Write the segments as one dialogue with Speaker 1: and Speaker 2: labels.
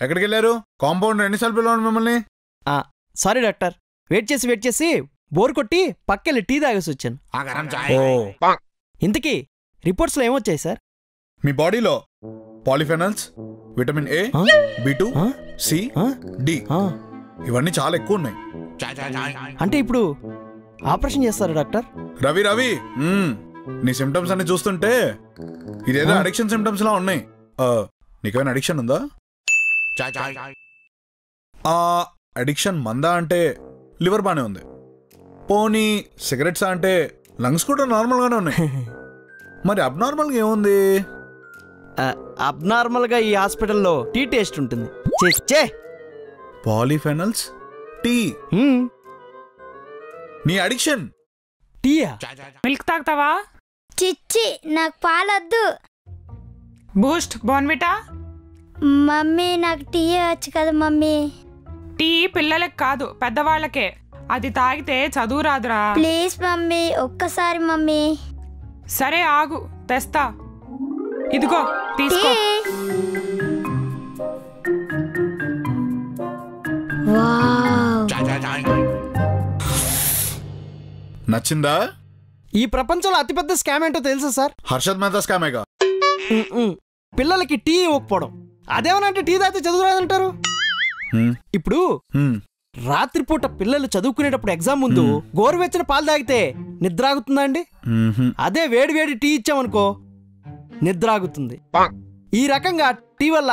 Speaker 1: ఎక్కడికి వెళ్ళారు? కాంపౌండ్ ఎన్నిసార్లు పిలవండి మిమ్మల్ని?
Speaker 2: సారీ డాక్టర్, వెయిట్ చేసి బోర్ కొట్టి పక్కెళ్ళి టీ తాగేసి వచ్చాను. ఇంతకీ రిపోర్ట్స్లో ఏమొచ్చాయి సార్?
Speaker 1: మీ బాడీలో polyphenols, vitamin A, B2, C, D ఇవన్నీ చాలా ఎక్కువ ఉన్నాయి.
Speaker 2: అంటే ఇప్పుడు ఆపరేషన్ చేస్తారా డాక్టర్?
Speaker 1: రవి నీ సిమ్టమ్స్ అన్ని చూస్తుంటే ఇదేదో అడిక్షన్ సిమ్టమ్స్ లా ఉన్నాయి. నీకేమైనా అడిక్షన్ ఉందా? అడిక్షన్ మందా అంటే లివర్ బానే ఉంది. పోనీ సిగరెట్స్ అంటే లంగ్స్ కూడా నార్మల్ గానే ఉన్నాయి. మరి అబ్నార్మల్గా ఏముంది?
Speaker 2: అబ్నార్మల్గా ఈ హాస్పిటల్లో టీ టేస్ట్ ఉంటుంది.
Speaker 1: పాలిఫెనల్స్, టీ. నీ అడిక్షన్
Speaker 2: టీయా?
Speaker 3: మిల్క్ తాగుతావా?
Speaker 4: చిచ్చి, నాకు పాలొద్దు.
Speaker 3: బూస్ట్, బోర్న్విటా?
Speaker 4: మమ్మీ నాకు టీ వచ్చు కదా మమ్మీ.
Speaker 3: టీ పిల్లలకి కాదు పెద్దవాళ్ళకే. అది తాగితే చదువు రాదురా.
Speaker 4: ప్లీజ్ మమ్మీ, ఒక్కసారి మమ్మీ.
Speaker 3: సరే ఆగు, తెస్తా. ఇదిగో తీసుకో.
Speaker 1: నచ్చిందా?
Speaker 2: ఈ ప్రపంచంలో అతిపెద్ద స్కామ్ ఏంటో తెలుసా సార్?
Speaker 1: హర్షద్ మెహతా స్కామేగా.
Speaker 2: పిల్లలకి టీ ఇవ్వకపోవడం. అదేమనంటే టీ తాగితే చదువు రాదంటారు. ఇప్పుడు రాత్రిపూట పిల్లలు చదువుకునేటప్పుడు ఎగ్జామ్ ముందు గోరువెచ్చని పాలు తాగితే నిద్ర ఆగుతుందా అండి? అదే వేడి టీ ఇచ్చామనుకో నిద్ర ఆగుతుంది. ఈ రకంగా టీ వల్ల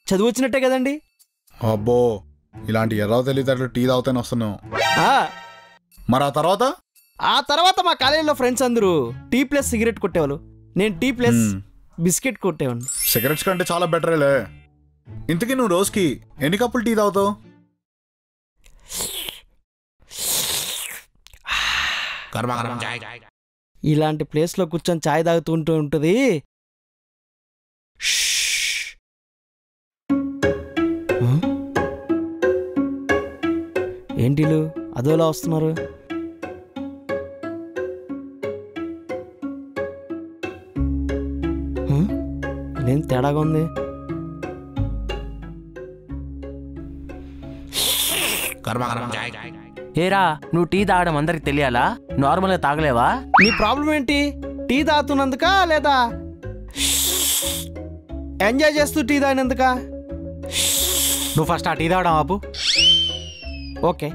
Speaker 2: చదువు వచ్చినట్టే కదండి.
Speaker 1: అబ్బో, ఇలాంటి ఎర్రవ తెలియదు టీ తాగుతానే వస్తున్నాం. మరి ఆ తర్వాత మా కాలేజీలో ఫ్రెండ్స్ అందరూ టీ ప్లస్ సిగరెట్ కొట్టేవాళ్ళు. నేను టీ ప్లస్ బిస్కెట్ కొట్టేవాడిని. సిగరెట్స్ కంటే చాలా బెటరేలే. ఇంతకీ నువ్వు రోజుకి ఎన్ని కప్పులు టీ తాగుతావు?
Speaker 2: ఇలాంటి ప్లేస్లో కూర్చొని ఛాయ్ తాగుతూ ఉంటుంది. ఏంటిలు అదోలా వస్తున్నారు? ఇదేం తేడాగా ఉంది?
Speaker 5: ఏరా, నువ్వు టీ తాగడం అందరికి తెలియాలా? నార్మల్గా తాగలేవా?
Speaker 2: నీ ప్రాబ్లం ఏంటి? టీ తాగుతున్నందుకా లేదా ఎంజాయ్ చేస్తూ టీ తాగినందుకా?
Speaker 5: నువ్వు ఫస్ట్ ఆ టీ తాగడం ఆపు.
Speaker 2: ఓకే.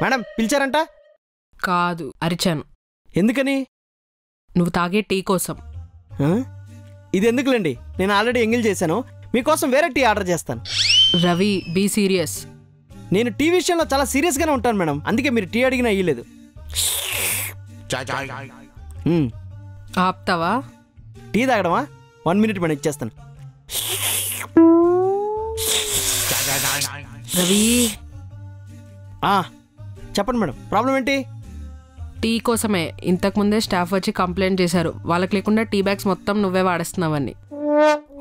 Speaker 2: మేడం పిలిచారంట?
Speaker 6: కాదు, అరిచాను.
Speaker 2: ఎందుకని?
Speaker 6: నువ్వు తాగే టీ కోసం.
Speaker 2: ఇది ఎందుకులేండి, నేను ఆల్రెడీ ఎంగిల్ చేశాను. మీకోసం వేరే టీ ఆర్డర్ చేస్తాను.
Speaker 6: Ravi, be serious.
Speaker 2: నేను టీ విషయంలో చాలా సీరియస్గానే ఉంటాను మేడం, అందుకే మీరు టీ అడిగినా ఇయ్యలేదు.
Speaker 6: ఆపుతావా?
Speaker 2: టీ తాగడమా? 1 minute మేడం, ఇచ్చేస్తాను.
Speaker 6: రవి,
Speaker 2: చెప్పండి మేడం, ప్రాబ్లం ఏంటి?
Speaker 6: టీ కోసమే ఇంతకుముందే స్టాఫ్ వచ్చి కంప్లైంట్ చేశారు. వాళ్ళకి లేకుండా టీ బ్యాగ్స్ మొత్తం నువ్వే వాడేస్తున్నావని.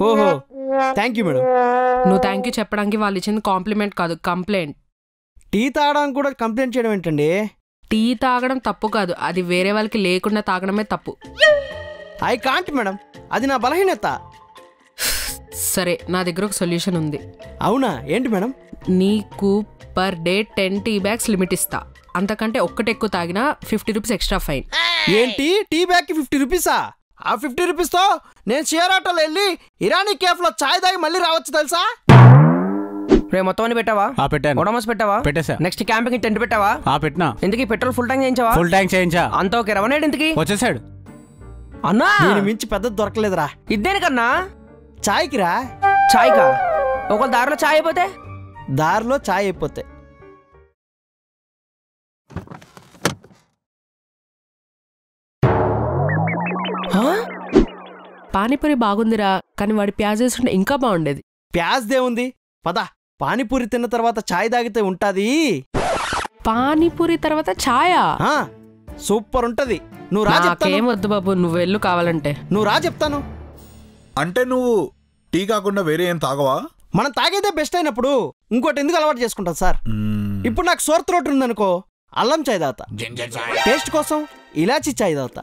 Speaker 2: ఓహో, థ్యాంక్ యూ మేడం.
Speaker 6: నువ్వు థ్యాంక్ యూ చెప్పడానికి వాళ్ళు ఇచ్చింది కాంప్లిమెంట్ కాదు, కంప్లైంట్.
Speaker 2: టీ తాగడానికి కూడా కంప్లైంట్ చేయడం ఏంటండి?
Speaker 6: టీ తాగడం తప్పు కాదు, అది వేరే వాళ్ళకి లేకుండా తాగడమే తప్పు.
Speaker 2: ఐ కాంట్ మేడం, అది నా బలహీనత.
Speaker 6: సరే, నా దగ్గర ఒక సొల్యూషన్ ఉంది.
Speaker 2: అవునా? ఏంటి మేడం?
Speaker 6: నీకు per day 10 tea bags limit ఇస్తా. అంతకంటే ఒక్కటి ఎక్కువ తాగినా 50 రూపీస్ ఎక్స్ట్రా ఫైన్.
Speaker 2: ఏంటి, టీ బ్యాగ్కి 50 రూపీసా? ఆ 50 రూపీస్తో నేను షేర్ ఆటోలో వెళ్ళి ఇరానీ కేఫ్లో ఛాయ్ తాగి మళ్ళీ రావచ్చు తెలుసా?
Speaker 5: మొత్తం అని పెట్టావా?
Speaker 7: పెట్టాను.
Speaker 5: ఓడమస్ పెట్టావా?
Speaker 7: పెట్టేసా.
Speaker 5: నెక్స్ట్ క్యాంపింగ్ టెంట్ పెట్టావా?
Speaker 7: పెట్టినా.
Speaker 5: ఇంతకీ పెట్రోల్ ఫుల్ ట్యాంక్ చేయించావా?
Speaker 7: ఫుల్ ట్యాంక్ చేయించా.
Speaker 5: అంత ఓకే. రవణేడు ఇంతకీ
Speaker 7: వచ్చేసాడు.
Speaker 5: అన్నా,
Speaker 2: దీని మించి పెద్దది దొరకలేదురా.
Speaker 5: ఇదేనికన్నా?
Speaker 2: ఛాయ్కి రా.
Speaker 5: ఛాయ్కా? ఒకవేళ దారిలో ఛాయ్ అయిపోతే?
Speaker 2: దారిలో ఛాయ్ అయిపోతే
Speaker 6: పానీపూరి బాగుందిరా, కానీ వాడి ప్యాజ్ వేసుకుంటే ఇంకా బాగుండేది.
Speaker 2: ప్యాజ్ దేవుంది, పద. పానీపూరి తిన్న తర్వాత ఛాయ్ తాగితే ఉంటాది.
Speaker 6: పానీపూరి తర్వాత ఛాయా?
Speaker 2: సూపర్ ఉంటది. నువ్వు రా చెప్తాను.
Speaker 6: ఏం వద్దు బాబు, నువ్వు వెళ్ళు కావాలంటే.
Speaker 2: నువ్వు రా చెప్తాను.
Speaker 1: అంటే నువ్వు టీ కాకుండా వేరే ఏం తాగవా?
Speaker 2: మనం తాగేదే బెస్ట్ అయినప్పుడు ఇంకోటి ఎందుకు అలవాటు చేసుకుంటాం సార్? ఇప్పుడు నాకు సోర్ త్రోట్ ఉందనుకో, అల్లం చాయ్ తాగుతా. టేస్ట్ కోసం ఇలాచీ చాయ్ తాగుతా.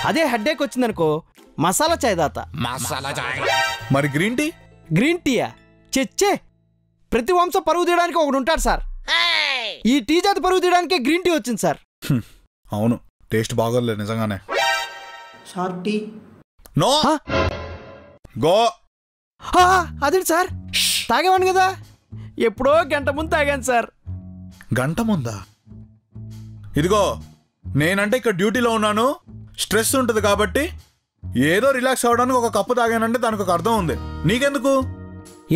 Speaker 2: అదే హెడ్ఏక్ వచ్చిందనుకో మసాలా చాయ్ తాగుతా.
Speaker 1: మరి గ్రీన్ టీ?
Speaker 2: గ్రీన్ టీయా? చెచ్చే, ప్రతి వంశం పరుగు తీయడానికి ఒకడు ఉంటాడు సార్. ఈ టీ జాతి పరుగు తీయడానికే గ్రీన్ టీ వచ్చింది సార్.
Speaker 1: అవును, టేస్ట్ బాగోలేదు నిజంగానే.
Speaker 7: Short tea
Speaker 1: no go.
Speaker 2: అదేంటి సార్, తాగేవాడిని కదా. ఎప్పుడో గంట ముందు తాగాను సార్.
Speaker 1: గంట ముందా? ఇదిగో, నేనంటే ఇక్కడ డ్యూటీలో ఉన్నాను, స్ట్రెస్ ఉంటుంది కాబట్టి ఏదో రిలాక్స్ అవ్వడానికి ఒక కప్పు తాగానంటే దానికి ఒక అర్థం ఉంది. నీకెందుకు?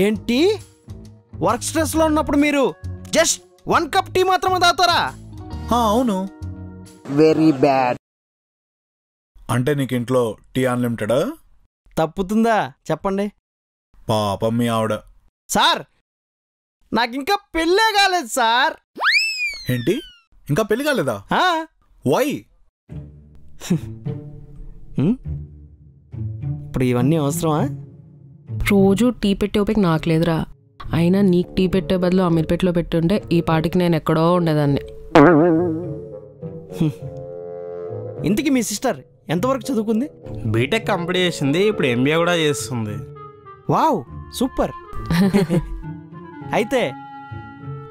Speaker 2: ఏంటి, వర్క్ స్ట్రెస్ లో ఉన్నప్పుడు మీరు జస్ట్ 1 కప్ టీ మాత్రమే తాగుతారా?
Speaker 1: అవును.
Speaker 7: Very bad.
Speaker 1: అంటే నీకు ఇంట్లో టీ అన్లిమిటెడా?
Speaker 2: తప్పుతుందా చెప్పండి.
Speaker 1: పాపం మీ ఆవిడ.
Speaker 2: సార్, నాకు ఇంకా పెళ్ళే కాలేదు సార్.
Speaker 1: ఏంటి, ఇంకా పెళ్లి కాలేదా? వై?
Speaker 2: ఇప్పుడు ఇవన్నీ అవసరమా?
Speaker 6: రోజు టీ పెట్టే ఓపిక నాకు లేదురా. అయినా నీకు టీ పెట్టే బదులు అమీర్పేటలో పెట్టుంటే ఈ పాటికి నేను ఎక్కడో ఉండేదాన్ని.
Speaker 2: ఇంతకీ మీ సిస్టర్ ఎంతవరకు చదువుకుంది?
Speaker 8: బీటెక్ కంప్లీట్ చేసింది, ఇప్పుడు ఎంబీఏ కూడా చేస్తుంది.
Speaker 2: Wow, super. అయితే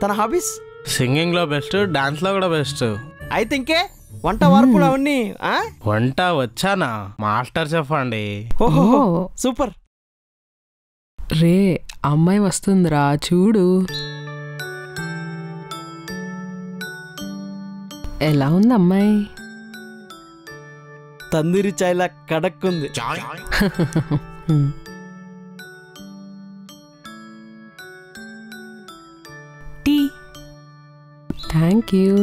Speaker 2: తన హాబీస్?
Speaker 8: సింగింగ్ లో బెస్ట్, డాన్స్ లో కూడా బెస్ట్.
Speaker 2: అయితే ఇంకే వంట వార్పులు అవన్నీ?
Speaker 8: వంట వచ్చానా? మాస్టర్ చెఫ్ అండి.
Speaker 2: ఓహో, సూపర్.
Speaker 6: రే, అమ్మాయి వస్తుందిరా చూడు. ఎలా ఉంది అమ్మాయి?
Speaker 2: తందూరి చాయ్లా కడక్కుంది.
Speaker 3: టీ.
Speaker 6: Thank you.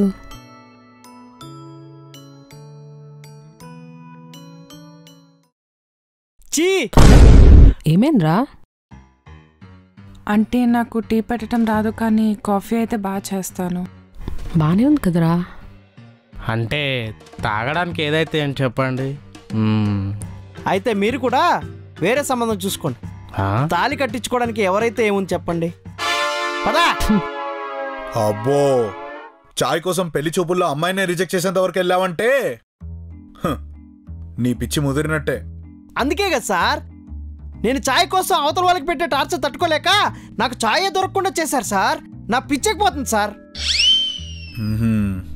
Speaker 2: చీ,
Speaker 6: ఏమేంరా?
Speaker 3: అంటే నాకు టీ పెట్టడం రాదు, కానీ కాఫీ అయితే బాగా చేస్తాను.
Speaker 6: బానే ఉంది కదరా.
Speaker 8: అంటే తాగడానికి ఏదైతే అని చెప్పండి.
Speaker 2: అయితే మీరు కూడా వేరే సంబంధం చూసుకోండి.
Speaker 8: ఆ?
Speaker 2: తాళి కట్టించుకోవడానికి ఎవరైతే ఏముంది చెప్పండి. పదా.
Speaker 1: అబ్బో, చాయ్ కోసం పెళ్లి చూపుల్లో అమ్మాయినే రిజెక్ట్ చేసేంత వరకు వెళ్ళావంటే నీ పిచ్చి ముదిరినట్టే.
Speaker 2: అందుకే కదా సార్, నేను ఛాయ్ కోసం అవతల వాళ్ళకి పెట్టే టార్చర్ తట్టుకోలేక నాకు ఛాయే దొరకకుండా చేశారు సార్. నా పిచ్చెక్కిపోతుంది సార్.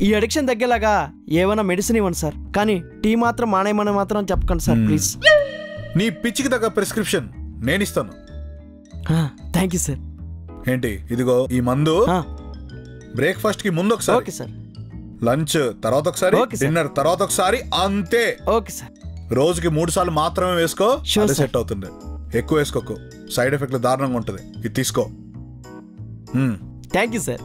Speaker 2: ఈ అడిక్షన్ తగ్గేలాగా ఏమైనా మెడిసిన్ ఇవ్వండి సార్, కానీ టీ మాత్రం మానేయమని మాత్రం చెప్పకండి సార్ ప్లీజ్.
Speaker 1: నీ పిచ్చికి తగ్గ ప్రిస్క్రిప్షన్ నేను ఇస్తాను.
Speaker 2: Thank you sir.
Speaker 1: ఏంటి, ఇదిగో ఈ మందు బ్రేక్ఫాస్ట్ కి ముందు ఒకసారి,
Speaker 2: ఓకే సార్.
Speaker 1: లంచ్ తర్వాత ఒకసారి, డిన్నర్ తర్వాత ఒకసారి, అంతే.
Speaker 2: Okay sir.
Speaker 1: రోజుకి 3 సార్లు మాత్రమే వేసుకో,
Speaker 2: Sure,
Speaker 1: సెట్ అవుతుంది. ఎక్కువ వేసుకోకు, సైడ్ ఎఫెక్ట్లు దారుణంగా ఉంటుంది. ఇది తీసుకో.
Speaker 2: Thank you sir.